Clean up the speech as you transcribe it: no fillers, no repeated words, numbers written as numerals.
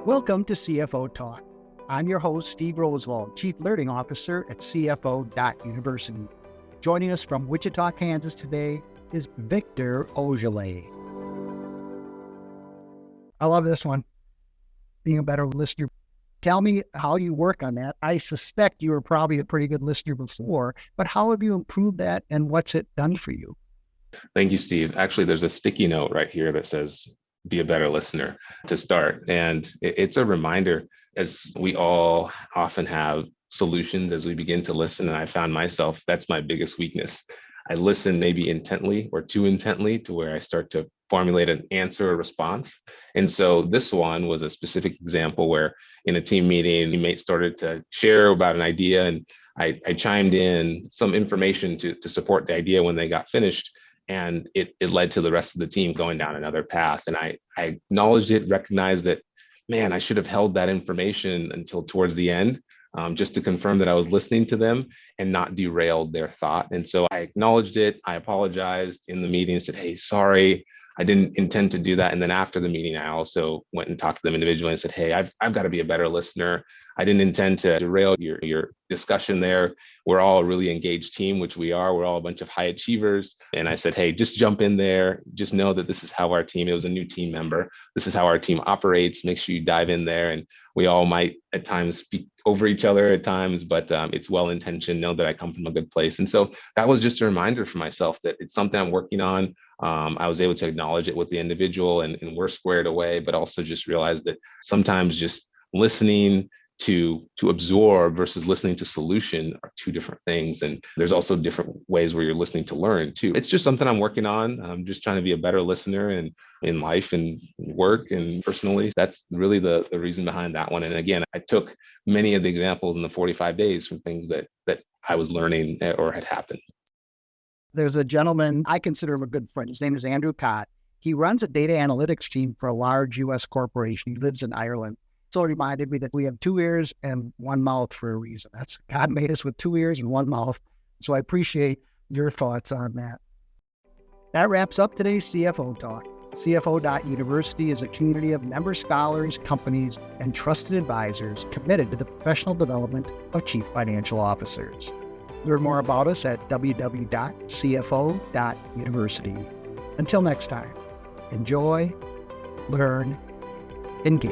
Welcome to CFO Talk. I'm your host, Steve Roosevelt, Chief Learning Officer at CFO.University. Joining us from Wichita, Kansas today is Victor Ojeleye. I love this one, being a better listener. Tell me how you work on that. I suspect you were probably a pretty good listener before, but how have you improved that and what's it done for you? Thank you, Steve. Actually, there's a sticky note right here that says, be a better listener to start. And it's a reminder, as we all often have solutions as we begin to listen. And I found myself, that's my biggest weakness. I listen maybe intently or too intently to where I start to formulate an answer or response. And so this one was a specific example where in a team meeting, teammates started to share about an idea, and I chimed in some information to support the idea when they got finished. And it led to the rest of the team going down another path. And I acknowledged it, recognized that, man, I should have held that information until towards the end, just to confirm that I was listening to them and not derailed their thought. And so I acknowledged it. I apologized in the meeting and said, hey, sorry, I didn't intend to do that. And then after the meeting, I also went and talked to them individually and said, hey, I've got to be a better listener. I didn't intend to derail your discussion there. We're all a really engaged team, which we are. We're all a bunch of high achievers. And I said, hey, just jump in there. Just know that this is how our team, it was a new team member. This is how our team operates. Make sure you dive in there. And we all might at times speak over each other at times, but it's well-intentioned. Know that I come from a good place. And so that was just a reminder for myself that it's something I'm working on. I was able to acknowledge it with the individual and we're squared away, but also just realize that sometimes just listening to absorb versus listening to solution are two different things. And there's also different ways where you're listening to learn too. It's just something I'm working on. I'm just trying to be a better listener and in life and work and personally. That's really the reason behind that one. And again, I took many of the examples in the 45 days from things that I was learning or had happened. There's a gentleman, I consider him a good friend. His name is Andrew Cott. He runs a data analytics team for a large U.S. corporation. He lives in Ireland. So it reminded me that we have two ears and one mouth for a reason. That's God made us with two ears and one mouth. So I appreciate your thoughts on that. That wraps up today's CFO Talk. CFO.University is a community of member scholars, companies, and trusted advisors committed to the professional development of chief financial officers. Learn more about us at www.cfo.university. Until next time, enjoy, learn, engage.